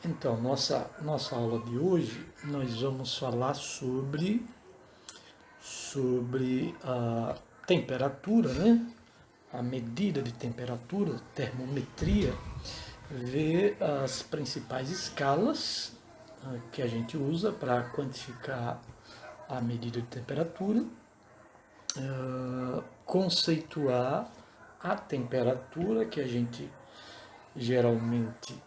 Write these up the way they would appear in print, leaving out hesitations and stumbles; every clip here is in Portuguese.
Então, nossa aula de hoje, nós vamos falar sobre a temperatura, né? A medida de temperatura, termometria, ver as principais escalas que a gente usa para quantificar a medida de temperatura, conceituar a temperatura que a gente geralmente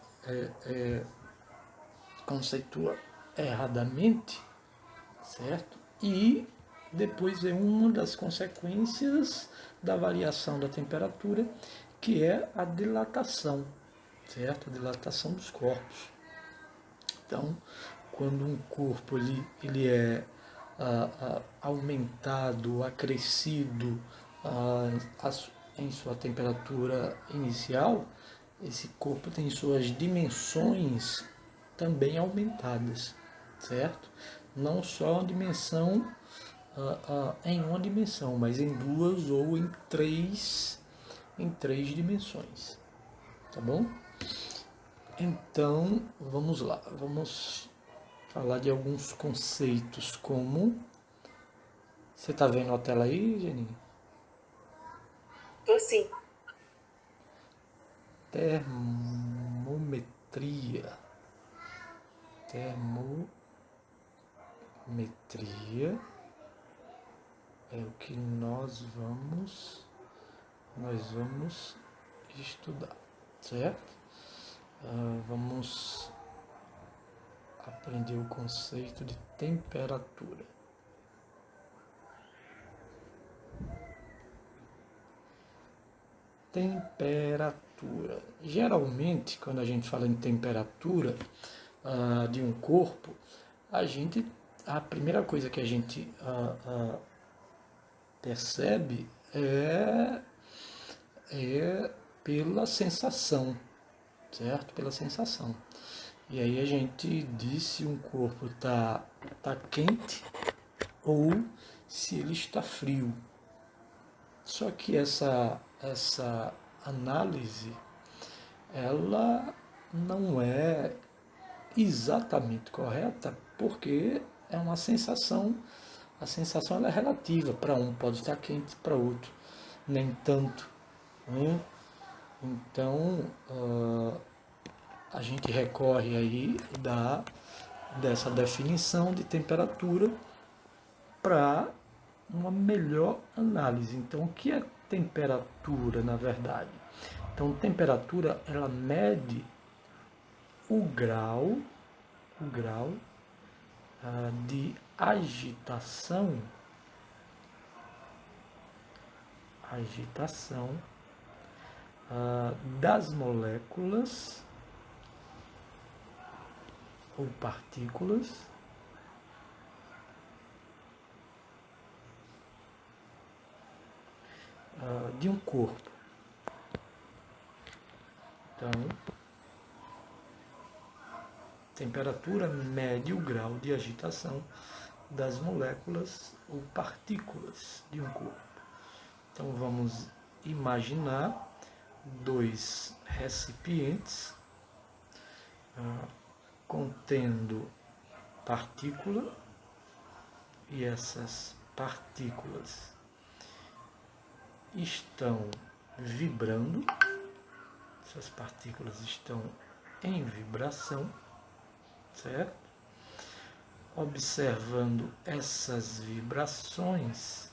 conceitua erradamente, certo? E depois vem uma das consequências da variação da temperatura, que é a dilatação, certo? A dilatação dos corpos. Então, quando um corpo ele é aumentado, acrescido em sua temperatura inicial, esse corpo tem suas dimensões também aumentadas, certo? Não só a dimensão em uma dimensão, mas em duas ou em três dimensões, tá bom? Então, vamos lá, vamos falar de alguns conceitos como... Você está vendo a tela aí, Jenny? Tô sim. Termometria. Termometria é o que nós vamos estudar, certo? Vamos aprender o conceito de temperatura. Temperatura. Geralmente, quando a gente fala em temperatura de um corpo, a primeira coisa que a gente percebe é pela sensação, certo? Pela sensação. E aí a gente diz se um corpo tá quente ou se ele está frio. Só que essa análise, ela não é exatamente correta, porque é uma sensação. A sensação ela é relativa, para um pode estar quente, para outro nem tanto, né? Então a gente recorre aí dessa definição de temperatura para uma melhor análise. Então, o que é temperatura, na verdade? Então, temperatura, ela mede o grau de agitação das moléculas ou partículas de um corpo. Então, temperatura mede o grau de agitação das moléculas ou partículas de um corpo. Então, vamos imaginar dois recipientes contendo partícula, e essas partículas estão vibrando, essas partículas estão em vibração, certo? Observando essas vibrações,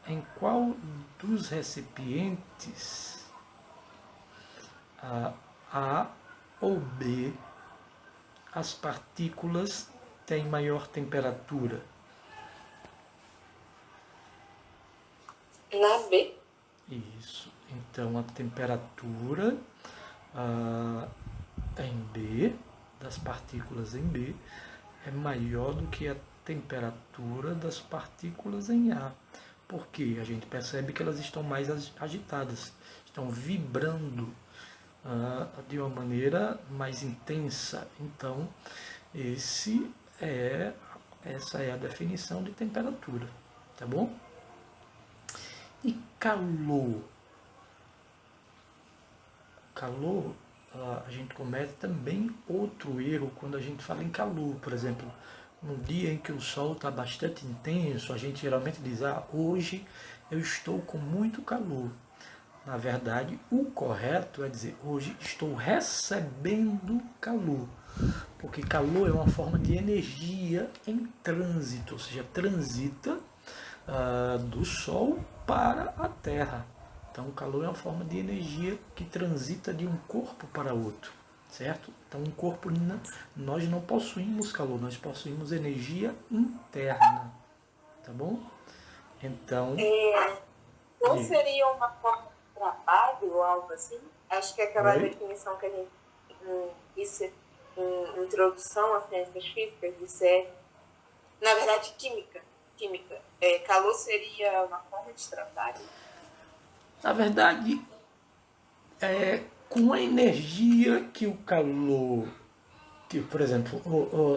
em qual dos recipientes A ou B as partículas têm maior temperatura? Na B. Isso. Então a temperatura em B, das partículas em B, é maior do que a temperatura das partículas em A. Porque a gente percebe que elas estão mais agitadas, estão vibrando de uma maneira mais intensa. Então, essa é a definição de temperatura, tá bom? E calor? Calor a gente comete também outro erro quando a gente fala em calor. Por exemplo, no dia em que o sol está bastante intenso, a gente geralmente diz, hoje eu estou com muito calor. Na verdade, o correto é dizer, hoje estou recebendo calor. Porque calor é uma forma de energia em trânsito, ou seja, transita do Sol para a Terra. Então, o calor é uma forma de energia que transita de um corpo para outro, certo? Então, um corpo, nós não possuímos calor, nós possuímos energia interna, tá bom? Então, não seria uma forma de trabalho ou algo assim? Acho que aquela definição que a gente disse em introdução às ciências físicas, isso é, na verdade, química. Calor seria uma forma de trabalho? Na verdade, com a energia que o calor, que, por exemplo,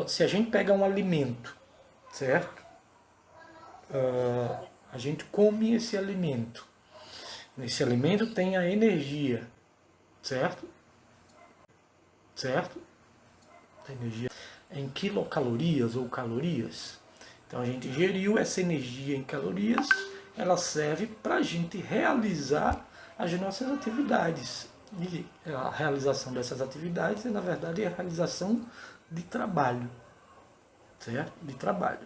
se a gente pega um alimento, certo? A gente come esse alimento. Esse alimento tem a energia, certo? Certo? A energia em quilocalorias ou calorias. Então a gente geriu essa energia em calorias, ela serve para a gente realizar as nossas atividades. E a realização dessas atividades é, na verdade, a realização de trabalho, certo? De trabalho.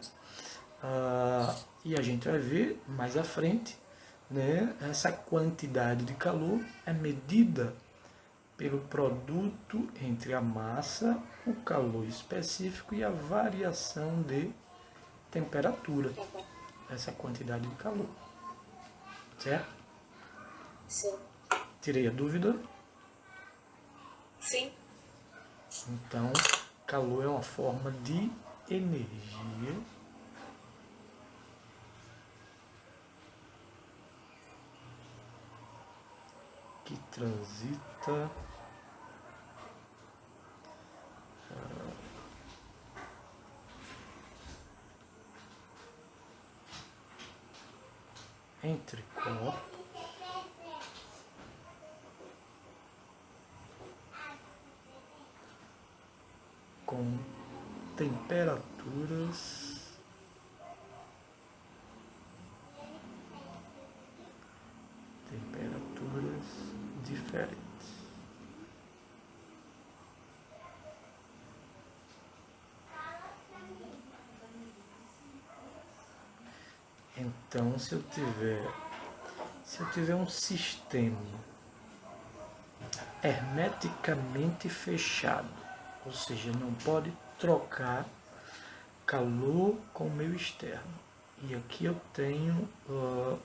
E a gente vai ver mais à frente, né, essa quantidade de calor é medida pelo produto entre a massa, o calor específico e a variação de temperatura. Essa quantidade de calor. Certo? Sim. Tirei a dúvida? Sim. Então, calor é uma forma de energia que transita entre corpos com temperaturas diferentes. Então, se eu tiver um sistema hermeticamente fechado, ou seja, não pode trocar calor com o meio externo. E aqui eu tenho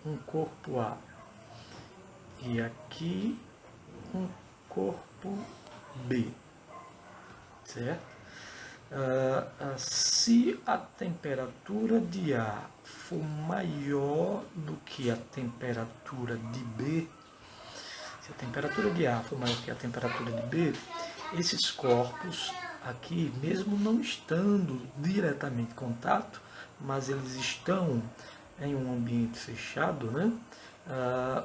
um corpo A. E aqui um corpo B. Certo? Se a temperatura de A for maior do que a temperatura de B, se a temperatura de A for maior que a temperatura de B, esses corpos aqui, mesmo não estando diretamente em contato, mas eles estão em um ambiente fechado, né?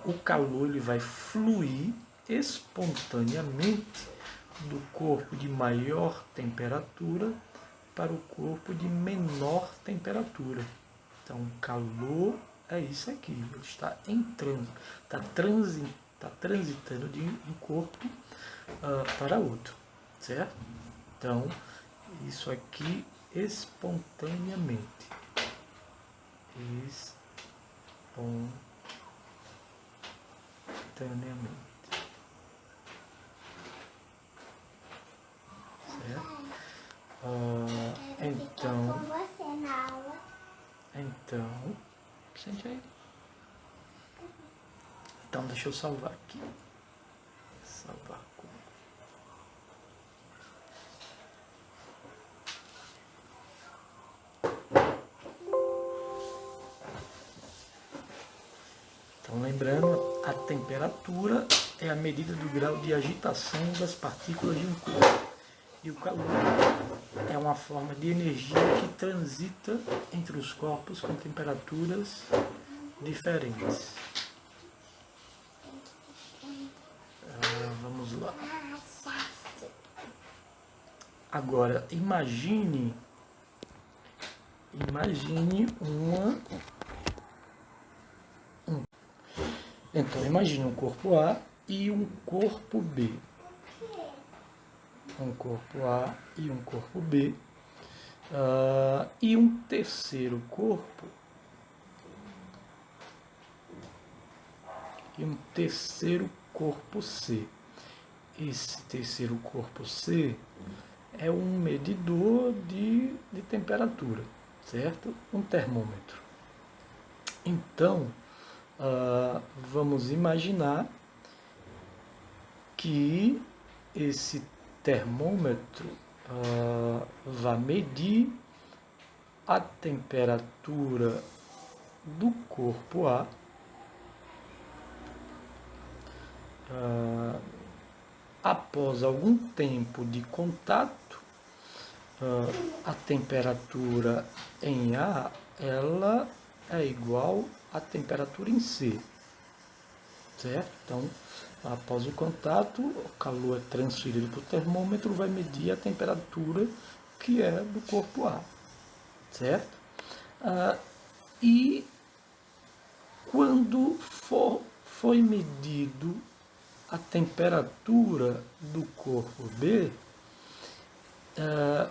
O calor ele vai fluir espontaneamente do corpo de maior temperatura para o corpo de menor temperatura. Então, o calor é isso aqui, ele está entrando, está transitando de um corpo para outro, certo? Então, isso aqui espontaneamente. Espontaneamente. Então, sente aí. Então, deixa eu salvar aqui. Salvar como. Então, lembrando, a temperatura é a medida do grau de agitação das partículas de um corpo. E o calor é uma forma de energia que transita entre os corpos com temperaturas diferentes. Vamos lá. Agora, imagine Então, imagine um corpo A e um corpo B. Um corpo A e um corpo B. E um terceiro corpo. E um terceiro corpo C. Esse terceiro corpo C é um medidor de temperatura, certo? Um termômetro. Então, vamos imaginar que esse termômetro vai medir a temperatura do corpo A após algum tempo de contato. A temperatura em A ela é igual à temperatura em C, certo? Então, após o contato, o calor é transferido para o termômetro, vai medir a temperatura que é do corpo A, certo? E quando foi medido a temperatura do corpo B,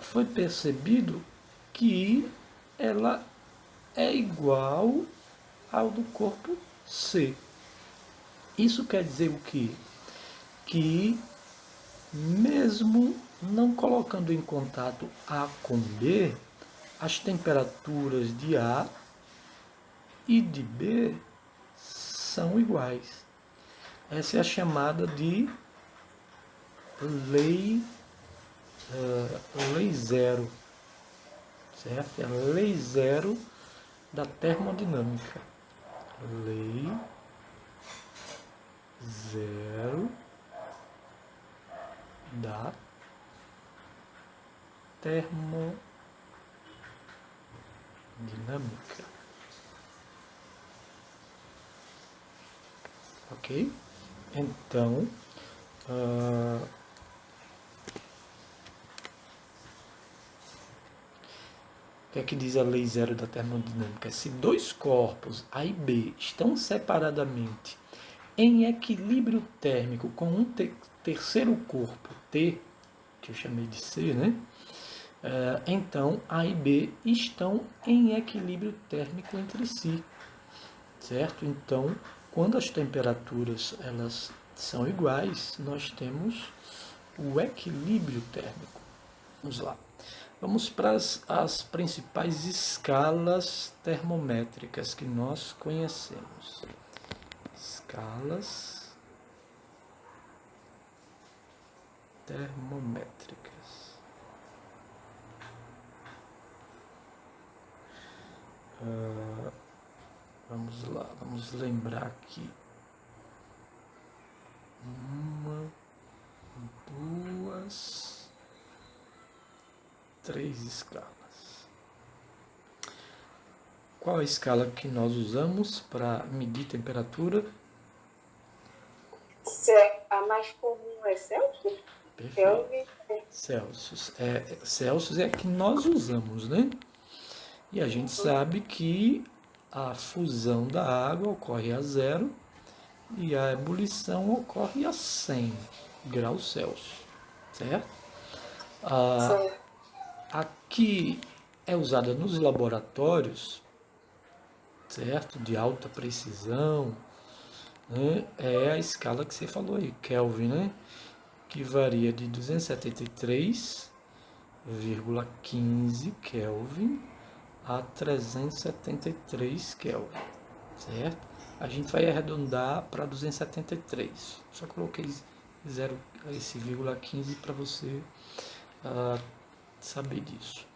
foi percebido que ela é igual ao do corpo C. Isso quer dizer o quê? Que mesmo não colocando em contato A com B, as temperaturas de A e de B são iguais. Essa é a chamada de lei zero, certo? É a lei zero da termodinâmica. Lei zero da termodinâmica. Ok? Então, o que é que diz a lei zero da termodinâmica? Se dois corpos, A e B, estão separadamente em equilíbrio térmico com um terceiro corpo, T, que eu chamei de C, né? Então, A e B estão em equilíbrio térmico entre si, certo? Então, quando as temperaturas elas são iguais, nós temos o equilíbrio térmico. Vamos lá. Vamos para as principais escalas termométricas que nós conhecemos. Escalas termométricas. Vamos lá, vamos lembrar aqui. 1, 2, 3 escalas. Qual a escala que nós usamos para medir temperatura? A mais comum é Celsius? Perfeito. Celsius. Celsius é a que nós usamos, né? E a gente sabe que a fusão da água ocorre a 0 e a ebulição ocorre a 100 graus Celsius, certo? Aqui é usada nos laboratórios, certo? De alta precisão, né? É a escala que você falou aí, Kelvin, né? Que varia de 273,15 Kelvin a 373 Kelvin, certo? A gente vai arredondar para 273. Só coloquei esse vírgula 15 para você saber disso.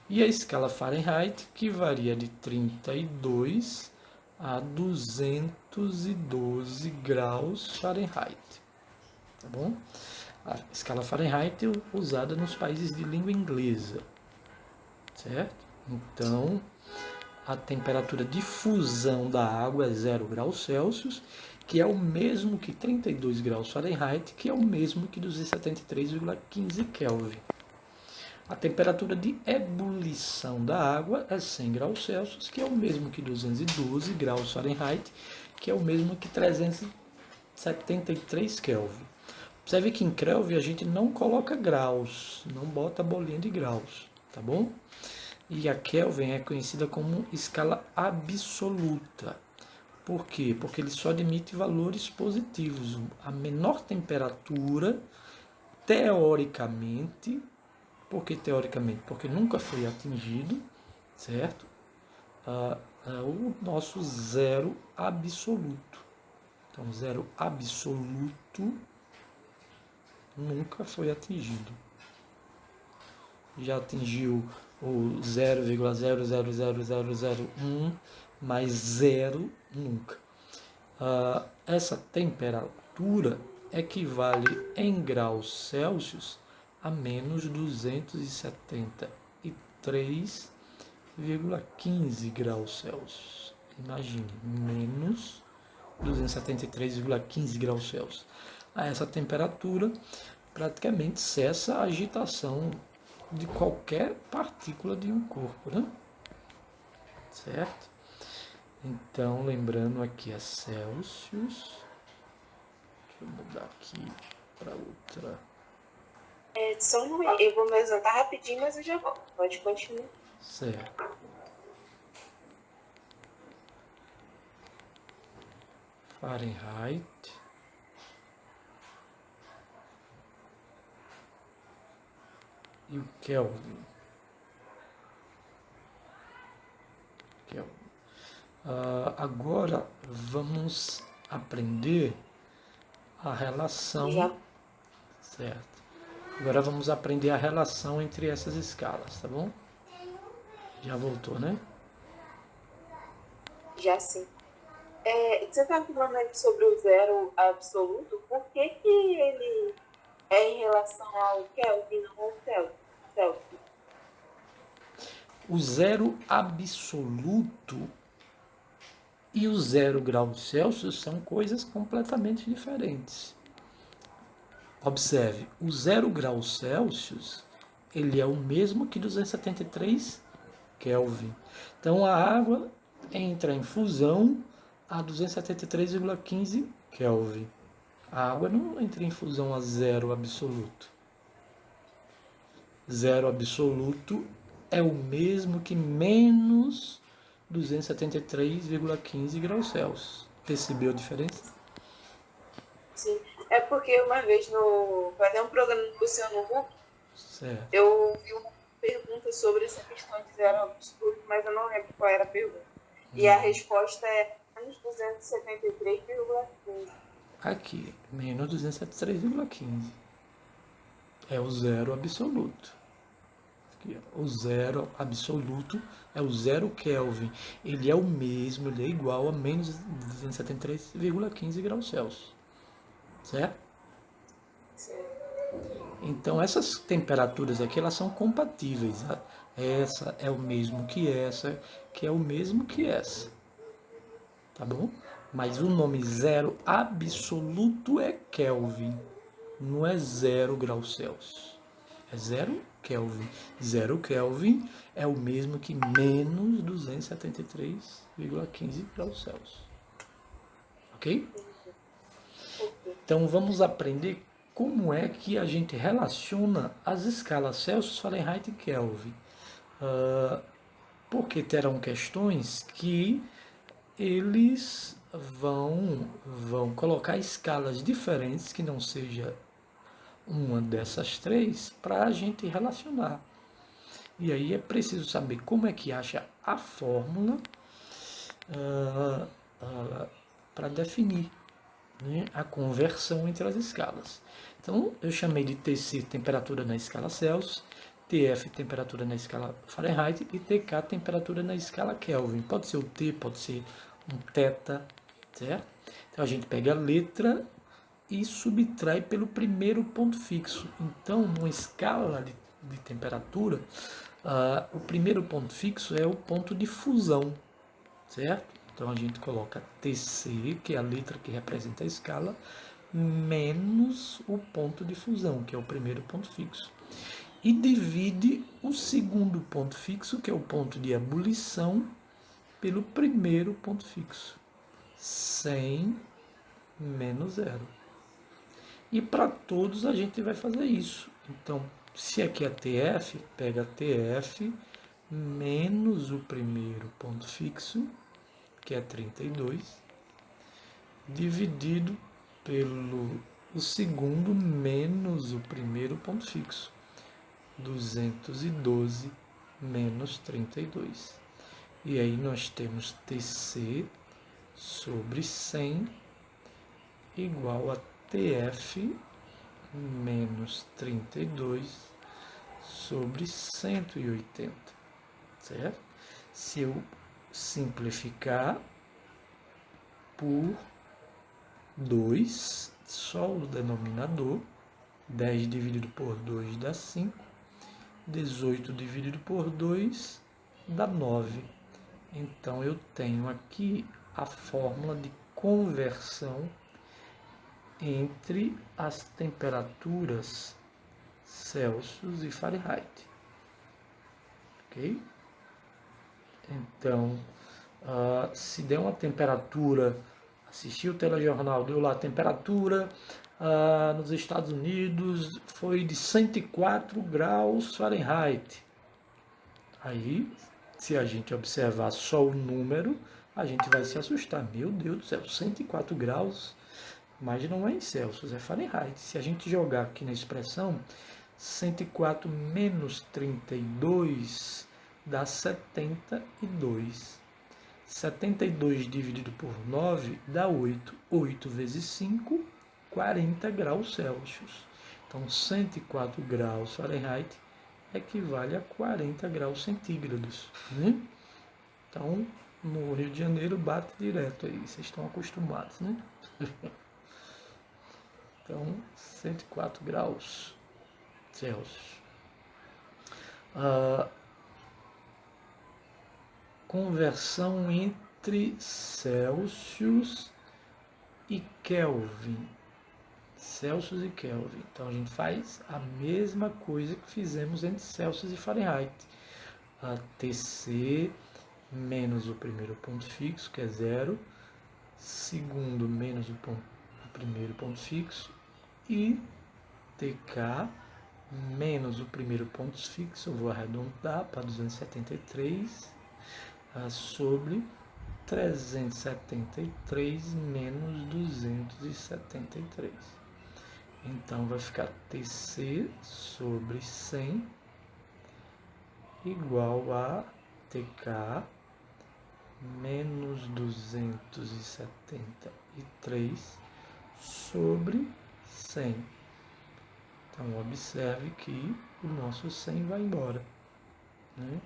E a escala Fahrenheit, que varia de 32 a 212 graus Fahrenheit. Tá bom? A escala Fahrenheit é usada nos países de língua inglesa, certo? Então, a temperatura de fusão da água é 0 graus Celsius, que é o mesmo que 32 graus Fahrenheit, que é o mesmo que 273,15 Kelvin. A temperatura de ebulição da água é 100 graus Celsius, que é o mesmo que 212 graus Fahrenheit, que é o mesmo que 373 Kelvin. Observe que em Kelvin a gente não coloca graus, não bota a bolinha de graus, tá bom? E a Kelvin é conhecida como escala absoluta. Por quê? Porque ele só admite valores positivos. A menor temperatura, teoricamente, por que teoricamente? Porque nunca foi atingido, certo? O nosso zero absoluto. Então, zero absoluto nunca foi atingido. Já atingiu o 0,0000001, mas zero nunca. Essa temperatura equivale em graus Celsius a menos 273,15 graus Celsius. Imagine, menos 273,15 graus Celsius. A essa temperatura, praticamente cessa a agitação de qualquer partícula de um corpo, né? Certo? Então, lembrando aqui a Celsius. Deixa eu mudar aqui para outra. Só um momento, eu vou me ausentar rapidinho, mas eu já volto. Pode continuar. Certo. Fahrenheit. E o Kelvin. Agora vamos aprender a relação. Já. Certo. Agora vamos aprender a relação entre essas escalas, tá bom? Já voltou, né? Já sim. Você está falando aí sobre o zero absoluto, por que ele é em relação ao Kelvin, não ao Celsius? O zero absoluto e o 0 graus Celsius são coisas completamente diferentes. Observe, o 0 graus Celsius ele é o mesmo que 273 Kelvin. Então a água entra em fusão a 273,15 Kelvin. A água não entra em fusão a zero absoluto. Zero absoluto é o mesmo que menos 273,15 graus Celsius. Percebeu a diferença? Sim. É porque uma vez fazer um programa do Luciano Huck, certo. Eu vi uma pergunta sobre essa questão de zero absoluto, mas eu não lembro qual era a pergunta. E a resposta é menos 273,15. Aqui, menos 273,15. É o zero absoluto. Aqui, o zero absoluto é o 0 Kelvin. Ele é o mesmo, ele é igual a menos 273,15 graus Celsius. Certo? Sim. Então, essas temperaturas aqui, elas são compatíveis. Essa é o mesmo que essa, que é o mesmo que essa. Tá bom? Mas o nome zero absoluto é Kelvin. Não é 0 graus Celsius. É 0 Kelvin. 0 Kelvin é o mesmo que menos 273,15 graus Celsius. Ok? Então, vamos aprender como é que a gente relaciona as escalas Celsius, Fahrenheit e Kelvin. Porque terão questões que eles vão colocar escalas diferentes, que não seja uma dessas três, para a gente relacionar. E aí é preciso saber como é que acha a fórmula para definir, né, a conversão entre as escalas. Então, eu chamei de TC, temperatura na escala Celsius, TF, temperatura na escala Fahrenheit, e TK, temperatura na escala Kelvin. Pode ser o T, pode ser um θ, certo? Então, a gente pega a letra e subtrai pelo primeiro ponto fixo. Então, numa escala de temperatura, o primeiro ponto fixo é o ponto de fusão, certo? Então, a gente coloca TC, que é a letra que representa a escala, menos o ponto de fusão, que é o primeiro ponto fixo. e divide o segundo ponto fixo, que é o ponto de ebulição, pelo primeiro ponto fixo. 100 menos 0. E para todos a gente vai fazer isso. Então, se aqui é TF, pega TF menos o primeiro ponto fixo, que é 32, dividido pelo o segundo menos o primeiro ponto fixo, 212 menos 32. E aí nós temos TC sobre 100 igual a TF menos 32 sobre 180, certo? Se eu simplificar por 2, só o denominador, 10 dividido por 2 dá 5, 18 dividido por 2 dá 9. Então eu tenho aqui a fórmula de conversão entre as temperaturas Celsius e Fahrenheit. Ok? Então, se der uma temperatura, assisti o telejornal, deu lá a temperatura nos Estados Unidos foi de 104 graus Fahrenheit. Aí, se a gente observar só o número, a gente vai se assustar. Meu Deus do céu, 104 graus, mas não é em Celsius, é Fahrenheit. Se a gente jogar aqui na expressão, 104 menos 32 dá 72. 72 dividido por 9 dá 8. 8 vezes 5, 40 graus Celsius. Então, 104 graus Fahrenheit equivale a 40 graus centígrados. Né? Então, no Rio de Janeiro bate direto aí, vocês estão acostumados, né? Então, 104 graus Celsius. Conversão entre Celsius e Kelvin. Celsius e Kelvin. Então a gente faz a mesma coisa que fizemos entre Celsius e Fahrenheit. A TC menos o primeiro ponto fixo, que é 0, segundo menos o primeiro ponto fixo, e TK menos o primeiro ponto fixo, eu vou arredondar para 273, sobre 373 menos 273. Então vai ficar TC sobre 100 igual a TK menos 273 sobre 100. Então observe que o nosso 100 vai embora, né?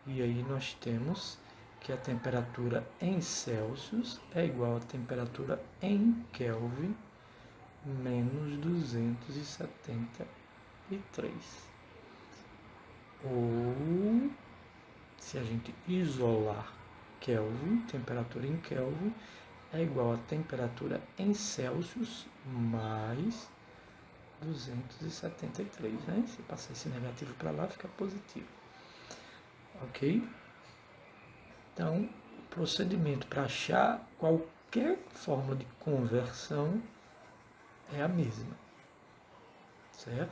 E aí nós temos que a temperatura em Celsius é igual à temperatura em Kelvin menos 273. Ou, se a gente isolar Kelvin, temperatura em Kelvin é igual a temperatura em Celsius mais 273, né? Se passar esse negativo para lá, fica positivo. Ok? Então, o procedimento para achar qualquer fórmula de conversão é a mesma, certo?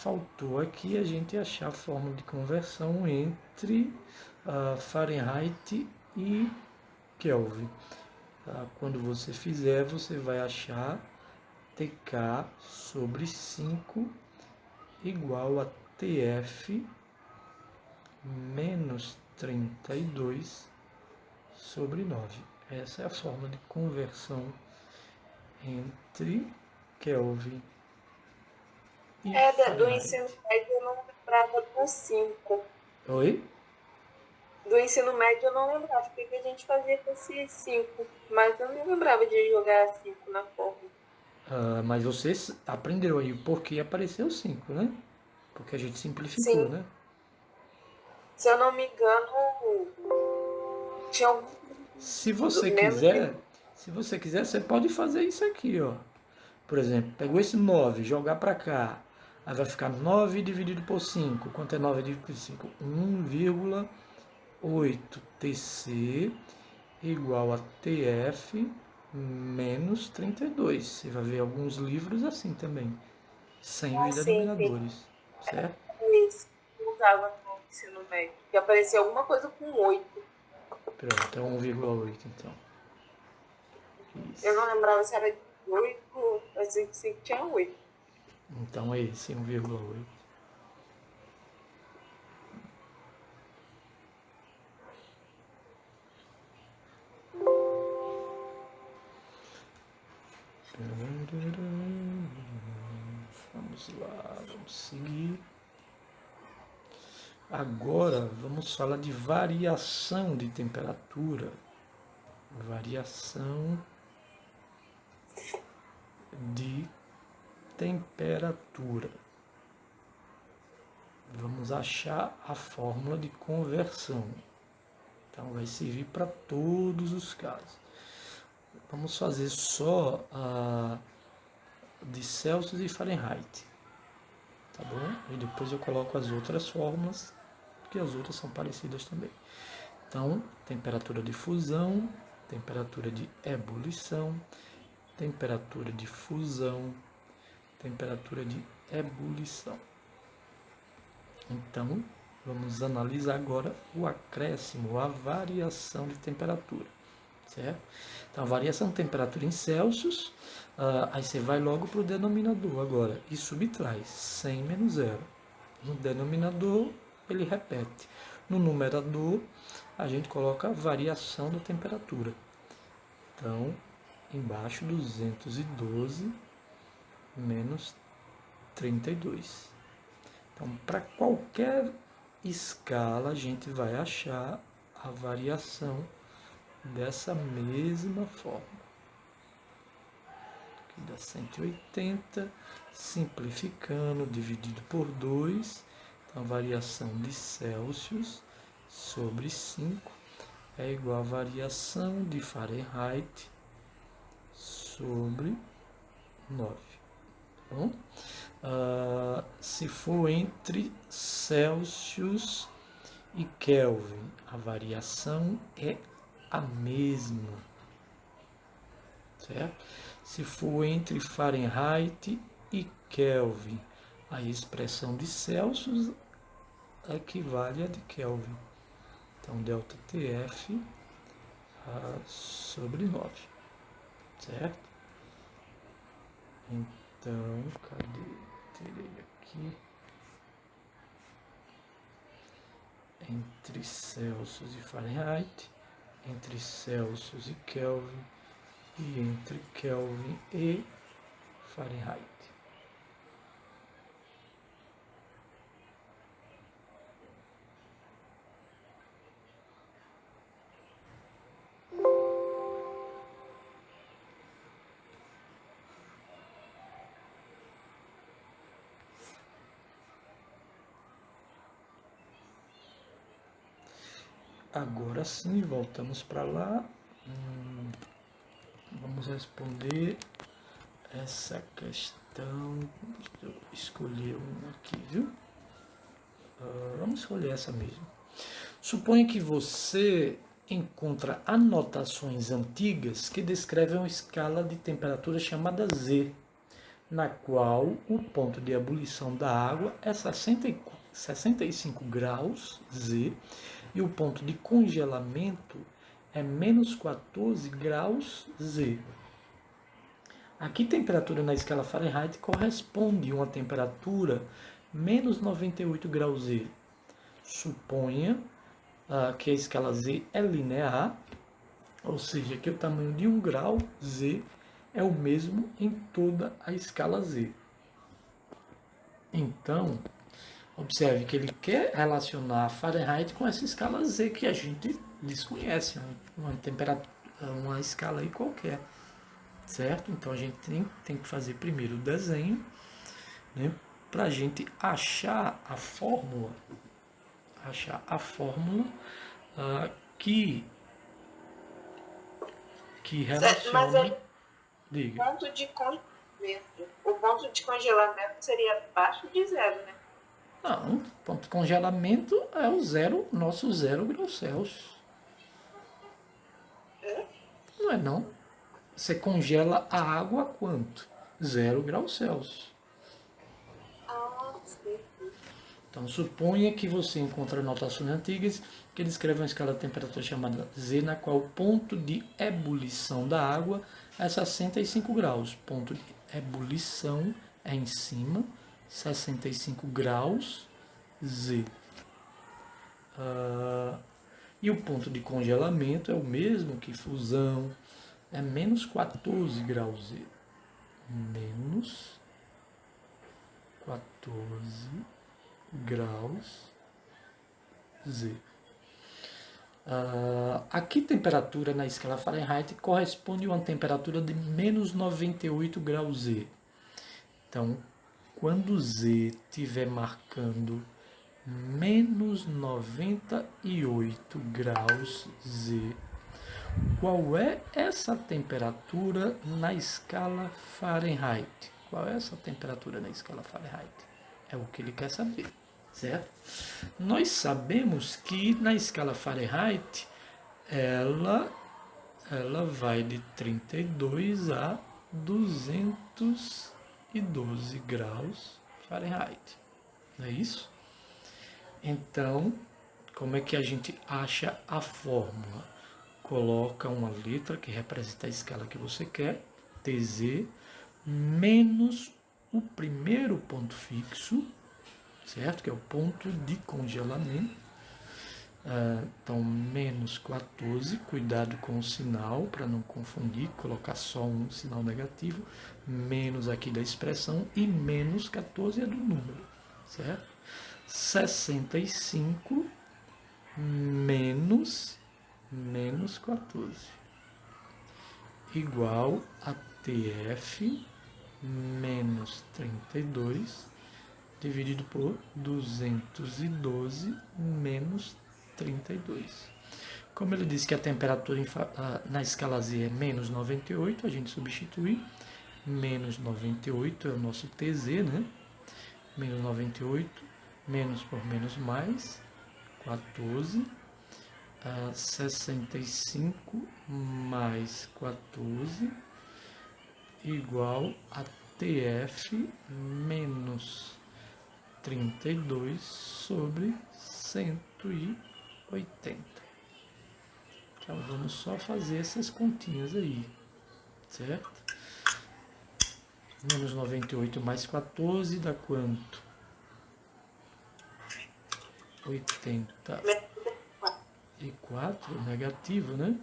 Faltou aqui a gente achar a fórmula de conversão entre Fahrenheit e Kelvin. Quando você fizer, você vai achar TK sobre 5 igual a TF menos 32 sobre 9. Essa é a fórmula de conversão entre Kelvin e do Fahrenheit. ensino médio eu não lembrava do 5. Oi? Do ensino médio eu não lembrava o que a gente fazia com esse 5, mas eu não lembrava de jogar 5 na fórmula. Mas vocês aprenderam aí o porquê apareceu 5, né? Porque a gente simplificou, Sim. né? Se eu não me engano, tinha algum... Se você quiser, você pode fazer isso aqui, ó. Por exemplo, pegou esse 9, jogar para cá. Aí vai ficar 9 dividido por 5. Quanto é 9 dividido por 5? 1,8 TC igual a TF menos 32. Você vai ver alguns livros assim também, sem os Sim, denominadores, certo? Isso, eu usava no ensino médio. Que aparecia alguma coisa com 8. Pronto, é 1,8 então. Eu não Isso. lembrava se era de 8, mas eu sei que tinha 8. Então é esse, 1,8. Vamos lá, vamos seguir. Agora vamos falar de variação de temperatura. Variação de temperatura. Vamos achar a fórmula de conversão. Então vai servir para todos os casos. Vamos fazer só a de Celsius e Fahrenheit. Tá bom? E depois eu coloco as outras fórmulas, que as outras são parecidas também. Então, temperatura de fusão, temperatura de ebulição, temperatura de fusão, temperatura de ebulição. Então, vamos analisar agora o acréscimo, a variação de temperatura, certo? Então, a variação de temperatura em Celsius, aí você vai logo para o denominador agora e subtrai 100 menos 0. No denominador, ele repete. No numerador, a gente coloca a variação da temperatura. Então, embaixo 212 menos 32. Então, para qualquer escala, a gente vai achar a variação dessa mesma forma. Aqui dá 180, simplificando, dividido por 2. Então, a variação de Celsius sobre 5 é igual a variação de Fahrenheit sobre 9. Tá bom? Se for entre Celsius e Kelvin, a variação é a mesma, certo? Se for entre Fahrenheit e Kelvin, a expressão de Celsius equivale à de Kelvin. Então, delta TF sobre 9, certo? Então, cadê? Terei aqui. Entre Celsius e Fahrenheit, entre Celsius e Kelvin, e entre Kelvin e Fahrenheit. Agora sim, voltamos para lá. Vamos responder essa questão. Deixa eu escolher uma aqui, viu? Vamos escolher essa mesmo. Suponha que você encontra anotações antigas que descrevem uma escala de temperatura chamada Z, na qual o ponto de ebulição da água é 65 graus Z e o ponto de congelamento é menos 14 graus Z. Aqui, temperatura na escala Fahrenheit corresponde a uma temperatura menos 98 graus Z. Suponha que a escala Z é linear, ou seja, que o tamanho de 1 grau Z é o mesmo em toda a escala Z. Então, observe que ele quer relacionar a Fahrenheit com essa escala Z que a gente desconhece, uma escala aí qualquer, certo? Então a gente tem que fazer primeiro o desenho, né, para a gente achar a fórmula que relaciona. Mas aí, Diga. ponto de O ponto de congelamento seria abaixo de zero, né? Não, o ponto de congelamento é o zero, nosso 0 graus Celsius. Não é não? Você congela a água a quanto? 0 graus Celsius. Sim. Então, suponha que você encontra anotações antigas que descrevem uma escala de temperatura chamada Z, na qual o ponto de ebulição da água é 65 graus. Ponto de ebulição é em cima, 65 graus Z. E o ponto de congelamento é o mesmo que fusão, é menos 14 graus Z. Menos 14 graus Z. Aqui temperatura na escala Fahrenheit corresponde a uma temperatura de menos 98 graus Z. Então, quando Z estiver marcando menos 98 graus Z, qual é essa temperatura na escala Fahrenheit? Qual é essa temperatura na escala Fahrenheit? É o que ele quer saber, certo? Nós sabemos que na escala Fahrenheit ela vai de 32 a 212 graus Fahrenheit. Não é isso? Então, como é que a gente acha a fórmula? Coloca uma letra que representa a escala que você quer, TZ, menos o primeiro ponto fixo, certo? Que é o ponto de congelamento. Então, menos 14, cuidado com o sinal para não confundir, colocar só um sinal negativo, menos aqui da expressão e menos 14 é do número, certo? 65 menos 14 igual a TF menos 32 dividido por 212 menos 32. Como ele disse que a temperatura na escala Z é menos 98, a gente substitui. Menos 98 é o nosso TZ, né? Menos 98, menos por menos mais, 14. 65 mais 14 igual a TF menos 32 sobre 180. Então, vamos só fazer essas continhas aí, certo? Menos 98 mais 14 dá quanto? 84, negativo, né?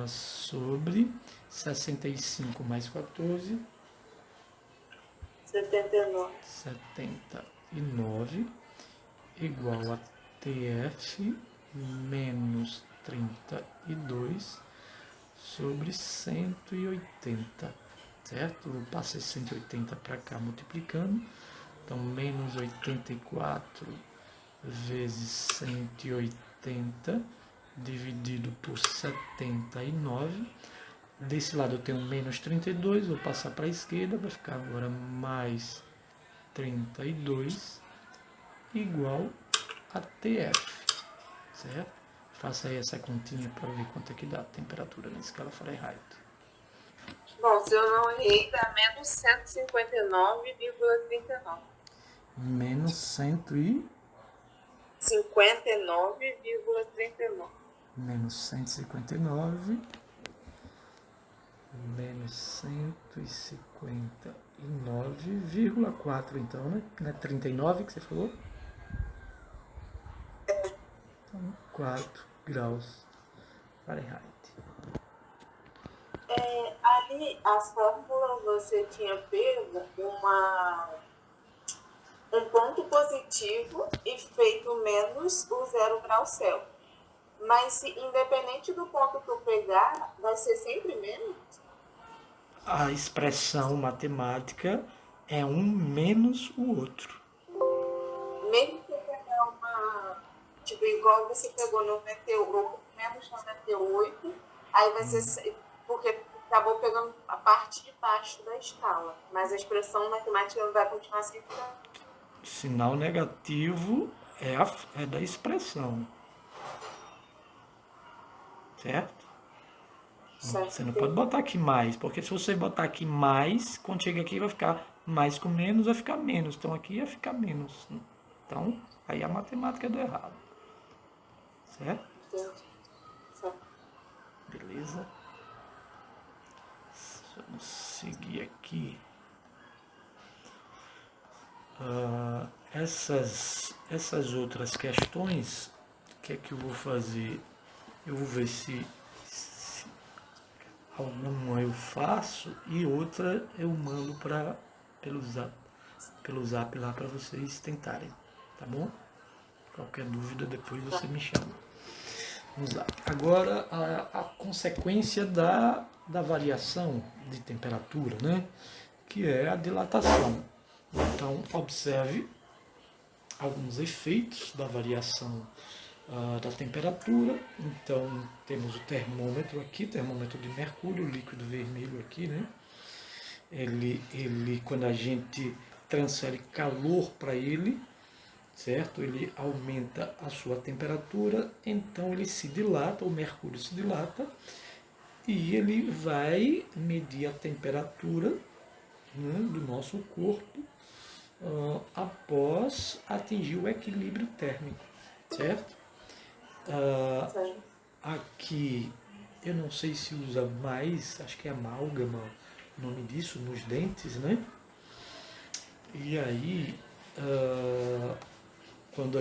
Sobre 65 mais 14. 79. 79 igual a TF menos 32 sobre 180, certo? Vou passar 180 para cá multiplicando. Então, menos 84 vezes 180 dividido por 79. Desse lado eu tenho menos 32, vou passar para a esquerda, vai ficar agora mais 32 igual a TF, certo? Faça aí essa continha para ver quanto é que dá a temperatura na escala Fahrenheit. Bom, se eu não errei, dá menos 159,39. Menos 59,39. Menos 159 menos 159,4, então, né? Não é 39 que você falou? Então, 4 graus Fahrenheit. Ali, as fórmulas, você tinha pego um ponto positivo e feito menos o 0 grau Celsius. Mas, se, independente do ponto que eu pegar, vai ser sempre menos? A expressão matemática é um menos o outro. Mesmo que eu pegar tipo, igual você pegou 98, menos 98, aí vai ser, porque acabou pegando a parte de baixo da escala, mas a expressão matemática vai continuar sempre. Sinal negativo é da expressão, certo? Certo. Você não pode botar aqui mais, porque se você botar aqui mais, quando chega aqui vai ficar mais com menos, vai ficar menos. Então aqui ia ficar menos. Então, aí a matemática deu errado. Certo? Entendi. Certo. Beleza? Vamos seguir aqui. Essas outras questões, o que é que eu vou fazer? Eu vou ver se alguma eu faço e outra eu mando pelo zap lá para vocês tentarem, tá bom? Qualquer dúvida depois você me chama. Vamos lá. Agora a consequência da variação de temperatura, né? Que é a dilatação. Então observe alguns efeitos da variação da temperatura. Então temos o termômetro aqui, termômetro de mercúrio, líquido vermelho aqui, né? Ele quando a gente transfere calor para ele, certo? Ele aumenta a sua temperatura, então ele se dilata, o mercúrio se dilata e ele vai medir a temperatura, né, do nosso corpo após atingir o equilíbrio térmico, certo? Aqui, eu não sei se usa mais, acho que é amálgama o nome disso, nos dentes, né? E aí, quando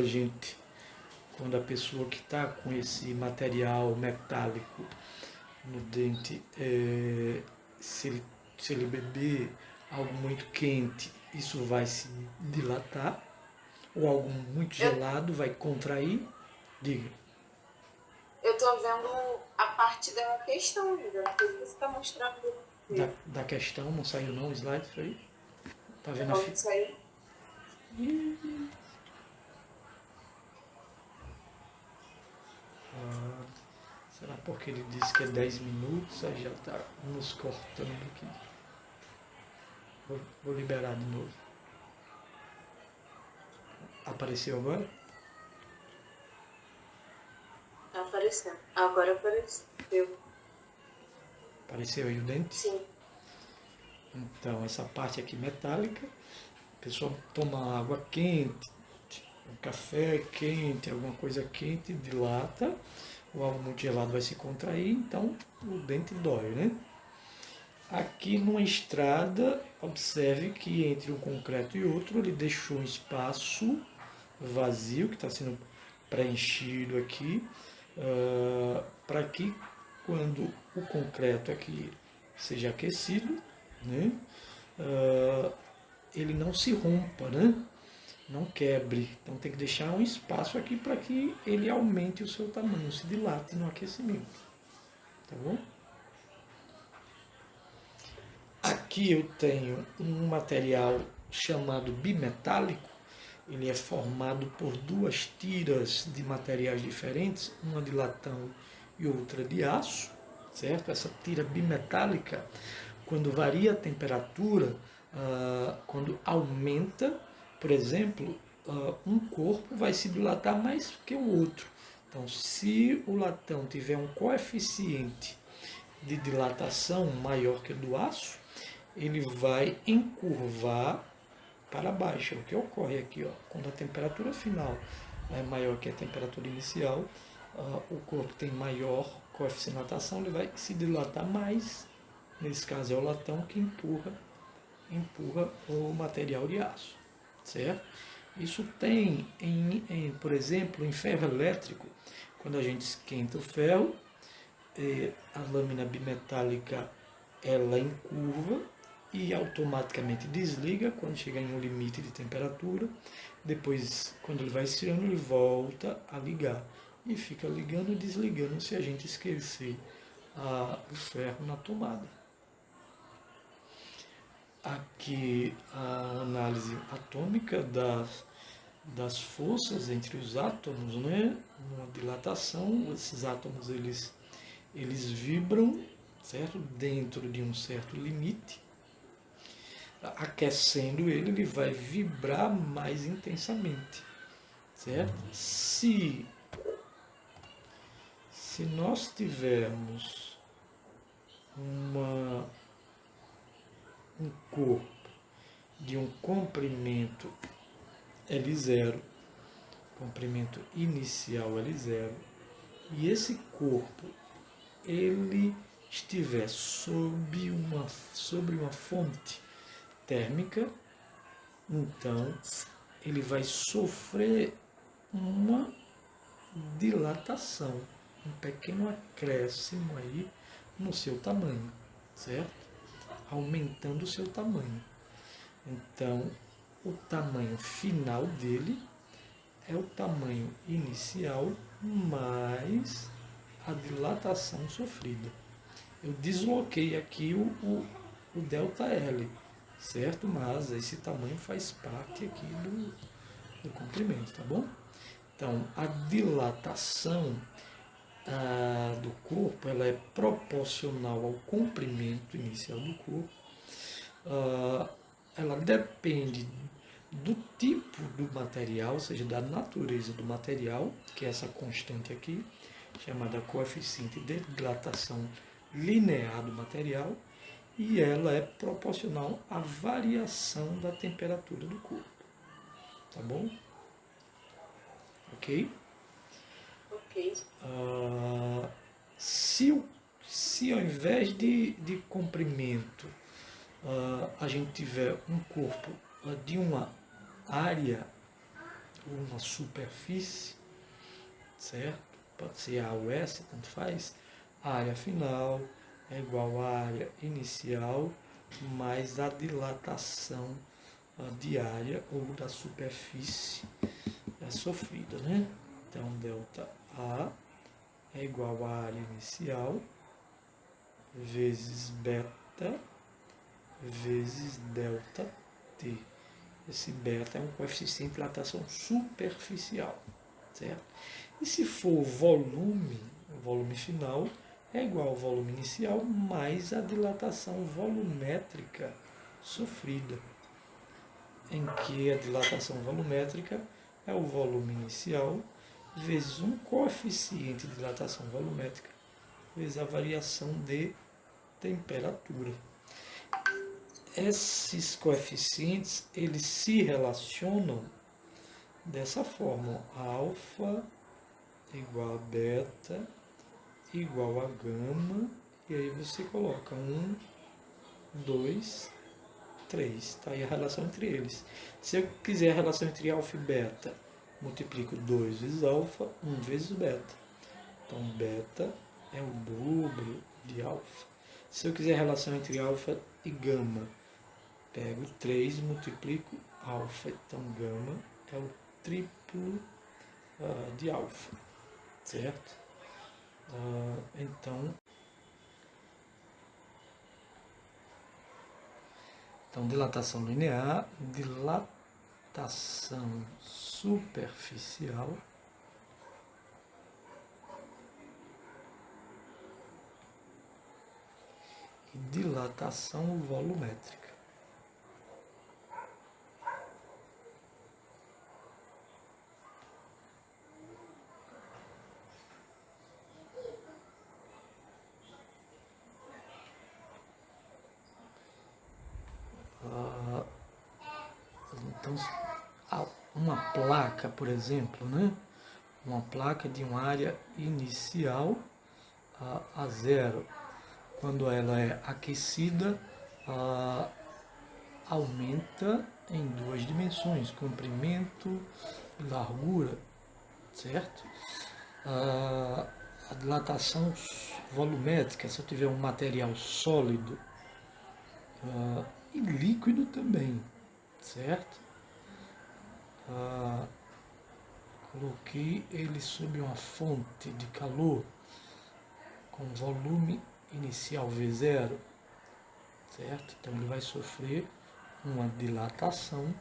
a pessoa que está com esse material metálico no dente, se ele beber algo muito quente, isso vai se dilatar, ou algo muito gelado vai contrair. Diga. Eu tô vendo a parte da questão ainda, o que você está mostrando. Da questão, não saiu não o slide, isso aí? Tá vendo a fita? Saiu. Será porque ele disse que é 10 minutos, aí já está nos cortando aqui. Vou liberar de novo. Apareceu agora? Apareceu. Agora apareceu. Apareceu aí o dente? Sim. Então, essa parte aqui metálica, a pessoa toma água quente, um café quente, alguma coisa quente, dilata, o algo muito gelado vai se contrair, então o dente dói, né? Aqui numa estrada, observe que entre um concreto e outro, ele deixou um espaço vazio, que está sendo preenchido aqui, para que quando o concreto aqui seja aquecido, né, ele não se rompa, né? Não quebre. Então tem que deixar um espaço aqui para que ele aumente o seu tamanho, se dilate no aquecimento. Tá bom? Aqui eu tenho um material chamado bimetálico. Ele é formado por duas tiras de materiais diferentes, uma de latão e outra de aço, certo? Essa tira bimetálica, quando varia a temperatura, quando aumenta, por exemplo, um corpo vai se dilatar mais que o outro. Então, se o latão tiver um coeficiente de dilatação maior que o do aço, ele vai encurvar para baixo. É o que ocorre aqui, ó, quando a temperatura final é maior que a temperatura inicial, o corpo tem maior coeficiente de dilatação, ele vai se dilatar mais. Nesse caso é o latão que empurra o material de aço, certo? Isso tem, por exemplo, em ferro elétrico, quando a gente esquenta o ferro, a lâmina bimetálica ela encurva e automaticamente desliga quando chegar em um limite de temperatura. Depois, quando ele vai esfriando, ele volta a ligar e fica ligando e desligando se a gente esquecer o ferro na tomada. Aqui a análise atômica das forças entre os átomos, né? Uma dilatação, esses átomos eles vibram certo? Dentro de um certo limite, aquecendo ele, ele vai vibrar mais intensamente, certo? Se nós tivermos um corpo de um comprimento L0, comprimento inicial L0, e esse corpo ele estiver sob uma fonte térmica, então ele vai sofrer uma dilatação, um pequeno acréscimo aí no seu tamanho, certo? Aumentando o seu tamanho. Então, o tamanho final dele é o tamanho inicial mais a dilatação sofrida. Eu desloquei aqui o ΔL, certo? Mas esse tamanho faz parte aqui do comprimento, tá bom? Então, a dilatação do corpo ela é proporcional ao comprimento inicial do corpo. Ela depende do tipo do material, ou seja, da natureza do material, que é essa constante aqui, chamada coeficiente de dilatação linear do material, e ela é proporcional à variação da temperatura do corpo. Tá bom? Ok? Ok. Se ao invés de comprimento a gente tiver um corpo de uma área, uma superfície, certo? Pode ser A ou S, tanto faz. A área final é igual à área inicial mais a dilatação diária ou da superfície sofrida, né? Então, ΔA é igual à área inicial vezes beta vezes ΔT. Esse beta é um coeficiente de dilatação superficial, certo? E se for o volume final é igual ao volume inicial mais a dilatação volumétrica sofrida, em que a dilatação volumétrica é o volume inicial vezes um coeficiente de dilatação volumétrica vezes a variação de temperatura. Esses coeficientes eles se relacionam dessa forma: alfa igual a beta igual a gama, e aí você coloca 1, 2, 3, tá aí a relação entre eles. Se eu quiser a relação entre alfa e beta, multiplico 2 vezes alfa, 1 vezes beta. Então, beta é o dobro de alfa. Se eu quiser a relação entre alfa e gama, pego 3 e multiplico alfa. Então, gama é o triplo de alfa, certo? Então, dilatação linear, dilatação superficial e dilatação volumétrica. Então, uma placa, por exemplo, né? Uma placa de uma área inicial a zero, quando ela é aquecida, aumenta em duas dimensões, comprimento e largura, certo? A dilatação volumétrica, se eu tiver um material sólido e líquido também, certo? Coloquei ele sob uma fonte de calor com volume inicial V0, certo? Então ele vai sofrer uma dilatação,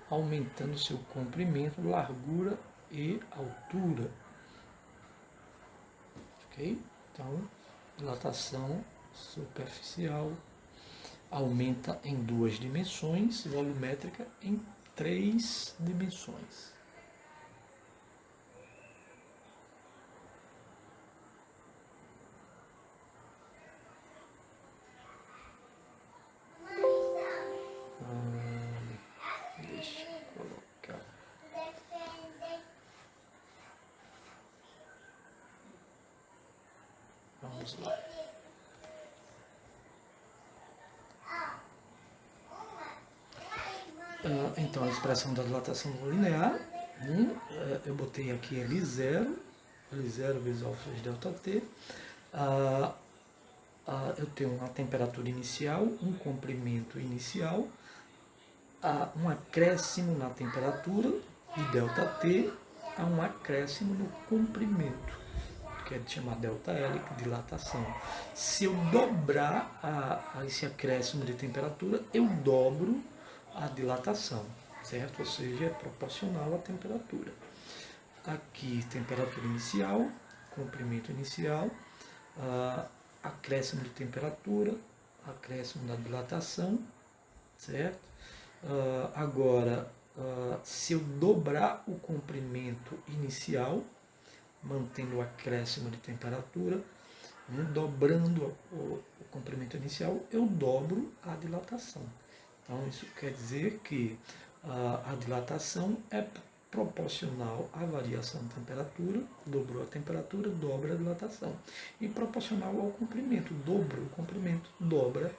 aumentando seu comprimento, largura e altura. Ok? Então, dilatação superficial aumenta em 2 dimensões, volumétrica em 3 dimensões. Deixa eu colocar. Vamos lá. Então, a expressão da dilatação linear, né? Eu botei aqui L0 vezes alfa vezes ΔT. Eu tenho uma temperatura inicial, um comprimento inicial, um acréscimo na temperatura de ΔT, há um acréscimo no comprimento, que é de chamar ΔL, dilatação. Se eu dobrar esse acréscimo de temperatura, eu dobro a dilatação, certo? Ou seja, é proporcional à temperatura. Aqui, temperatura inicial, comprimento inicial, acréscimo de temperatura, acréscimo da dilatação, certo? Agora, se eu dobrar o comprimento inicial, mantendo o acréscimo de temperatura, né, dobrando o comprimento inicial, eu dobro a dilatação. Então, isso quer dizer que a dilatação é proporcional à variação de temperatura, dobrou a temperatura, dobra a dilatação. E proporcional ao comprimento, dobrou o comprimento, dobra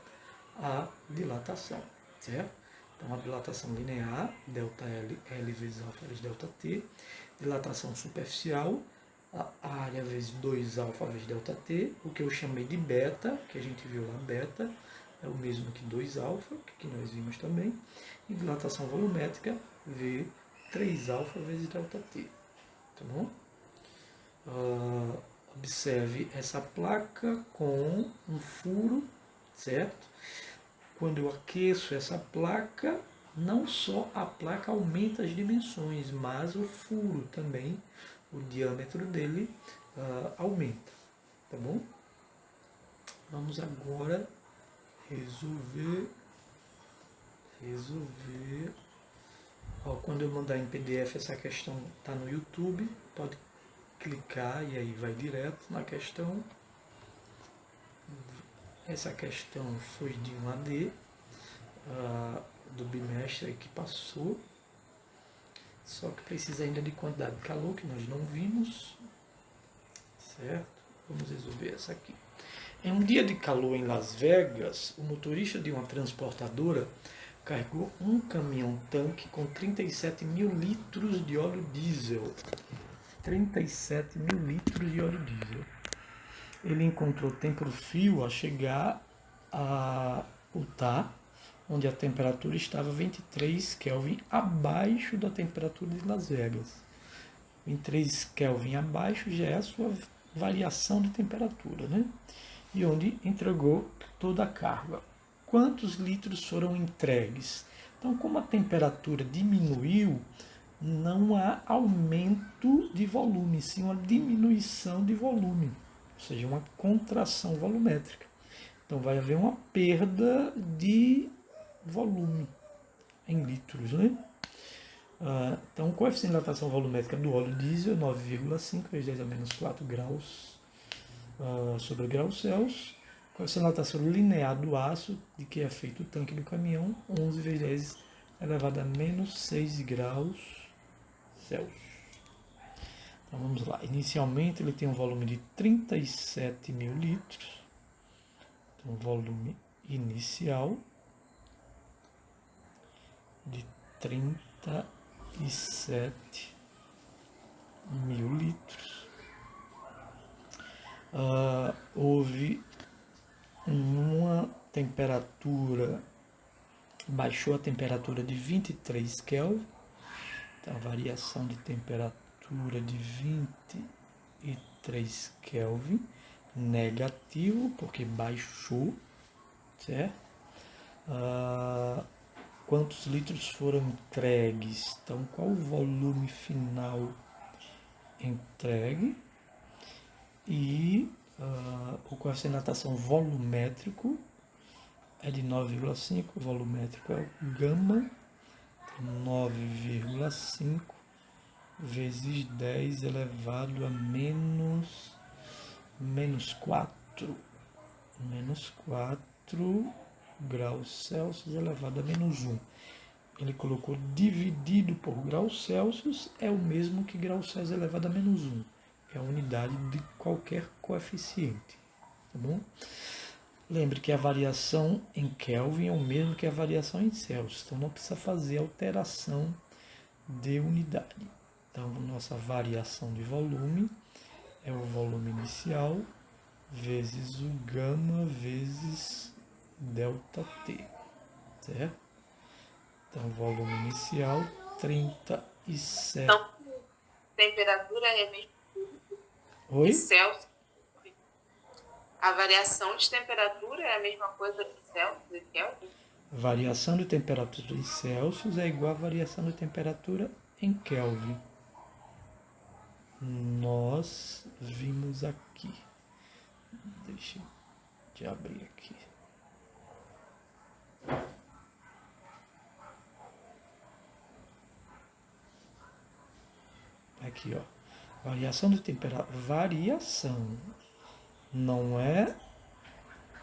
a dilatação, certo? Então, a dilatação linear, ΔL, L vezes alfa vezes ΔT, dilatação superficial, a área vezes 2α vezes ΔT, o que eu chamei de beta, que a gente viu lá, beta, é o mesmo que 2α, que nós vimos também, e dilatação volumétrica, V 3α vezes ΔT, tá bom? Observe essa placa com um furo, certo? Quando eu aqueço essa placa, não só a placa aumenta as dimensões, mas o furo também, o diâmetro dele aumenta, tá bom? Vamos agora resolver. Quando eu mandar em PDF essa questão está no YouTube, pode clicar e aí vai direto na questão. Essa questão foi de 1 AD, do bimestre que passou, só que precisa ainda de quantidade de calor, que nós não vimos, certo? Vamos resolver essa aqui. Em um dia de calor em Las Vegas, o motorista de uma transportadora carregou um caminhão-tanque com 37 mil litros de óleo diesel. 37 mil litros de óleo diesel. Ele encontrou tempo frio ao chegar a Utah, onde a temperatura estava 23 Kelvin abaixo da temperatura de Las Vegas. 23 Kelvin abaixo já é a sua variação de temperatura, né? E onde entregou toda a carga. Quantos litros foram entregues? Então, como a temperatura diminuiu, não há aumento de volume, sim uma diminuição de volume, ou seja, uma contração volumétrica. Então, vai haver uma perda de volume em litros, né? Então, o coeficiente de dilatação volumétrica do óleo diesel é 9,5 vezes 10 a menos 4 graus sobre graus Celsius. Coeficiente de dilatação linear do aço, de que é feito o tanque do caminhão, 11 vezes 10 elevado a menos 6 graus Celsius. Então, vamos lá. Inicialmente, ele tem um volume de 37 mil litros. Então, volume inicial de 37 mil litros. Houve uma temperatura, baixou a temperatura de 23 Kelvin, então a variação de temperatura de 23 Kelvin, negativo, porque baixou, certo? Quantos litros foram entregues? Então, qual o volume final entregue? E O coeficiente de natação volumétrico é de 9,5, o volumétrico é o gama, 9,5 vezes 10 elevado a menos 4. Menos 4 graus Celsius elevado a menos 1. Ele colocou dividido por graus Celsius é o mesmo que graus Celsius elevado a menos 1. É a unidade de qualquer coeficiente. Tá bom? Lembre que a variação em Kelvin é o mesmo que a variação em Celsius. Então não precisa fazer alteração de unidade. Então nossa variação de volume é o volume inicial vezes o gama vezes ΔT. Certo? Então, volume inicial, 37. Então, temperatura é a mesma Oi? de Celsius. A variação de temperatura é a mesma coisa de Celsius e Kelvin? Variação de temperatura em Celsius é igual a variação de temperatura em Kelvin. Nós vimos aqui. Deixa eu abrir aqui. Aqui, ó. Variação de temperatura. Variação. Não é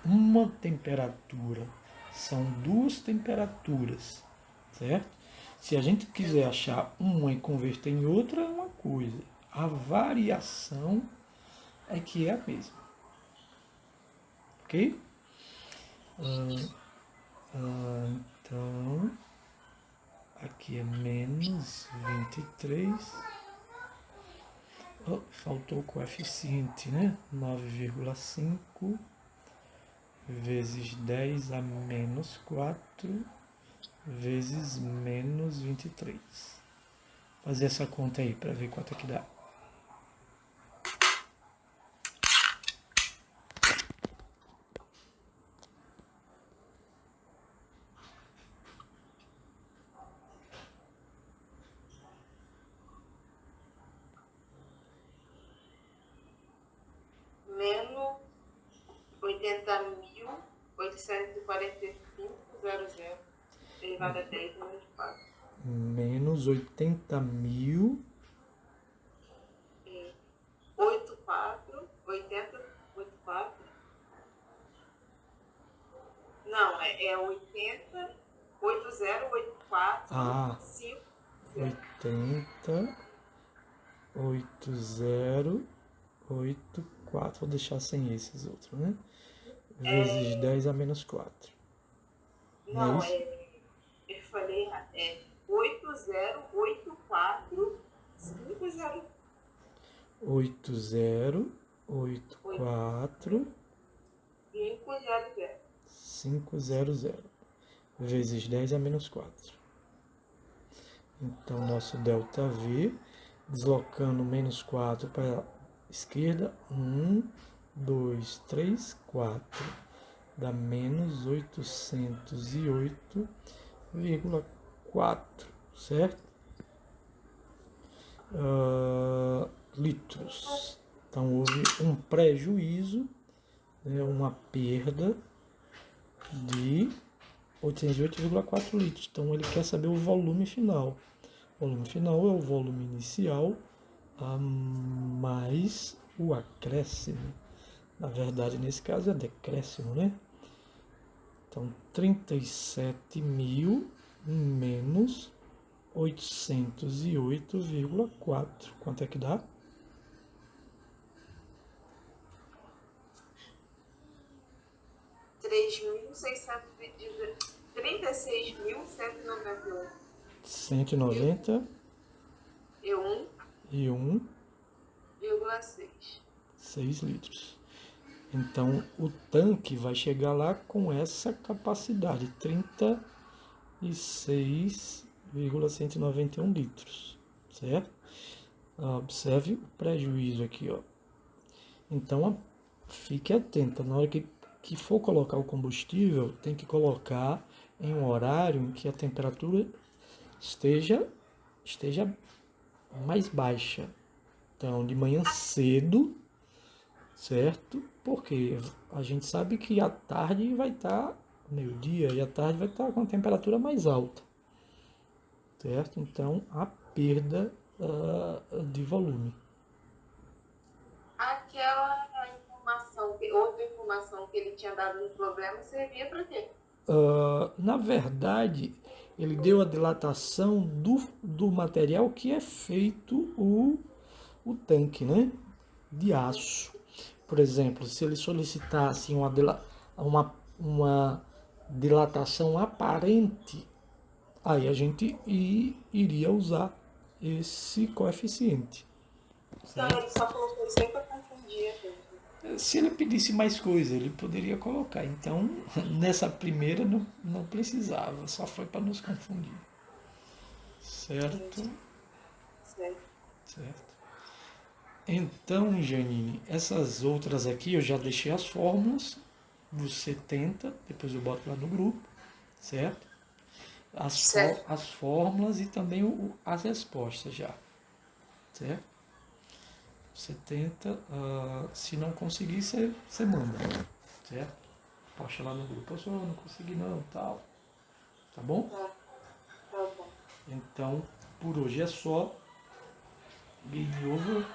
uma temperatura. São duas temperaturas. Certo? Se a gente quiser achar uma e converter em outra, é uma coisa. A variação é que é a mesma. Ok? Então, aqui é menos 23. Oh, faltou o coeficiente, né? 9,5 vezes 10 a menos 4 vezes menos 23. Fazer essa conta aí para ver quanto é que dá. Menos 80.845,00 elevado a 10 menos 4. Menos 80.000. 84. Não, é 80, 8084, 5. 80, 8084. Vou deixar sem esses outros, né? Vezes 10 a menos 4. Não, eu falei errado. É 8084 50. 8084 500 vezes 10 a menos 4. Então, nosso ΔV, deslocando menos 4 para a esquerda, 1, 2, 3, 4, dá menos 808,4, certo? Litros. Então, houve um prejuízo, né, uma perda de 808,4 litros. Então, ele quer saber o volume final. O volume final é o volume inicial a mais o acréscimo. Na verdade, nesse caso é decréscimo, né? Então, 37.000 menos 808,4. Quanto é que dá? 36.191. 190 e 1,6. 6 litros. Então, o tanque vai chegar lá com essa capacidade, 36,191 litros, certo? Observe o prejuízo aqui, ó. Então, fique atento, na hora que for colocar o combustível, tem que colocar em um horário em que a temperatura esteja mais baixa. Então, de manhã cedo, certo? Porque a gente sabe que à tarde vai estar meio-dia e à tarde vai estar com a temperatura mais alta, certo? Então, a perda de volume. Aquela informação, outra informação que ele tinha dado no problema servia para quê? Na verdade, ele deu a dilatação do material que é feito o tanque, né? De aço. Por exemplo, se ele solicitasse uma dilatação aparente, aí a gente iria usar esse coeficiente. Então Certo? ele só colocou isso aí para confundir a gente. Se ele pedisse mais coisa, ele poderia colocar. Então, nessa primeira não precisava, só foi para nos confundir. Certo? Entendi. Certo. Certo. Então, Janine, essas outras aqui eu já deixei as fórmulas. Você tenta, depois eu boto lá no grupo, certo? Certo. As fórmulas e também as respostas já, certo? Você tenta, se não conseguir, você manda, certo? Posta lá no grupo, professor, não consegui não, tal, tá bom? Tá, tá bom. Então, por hoje é só. Game over.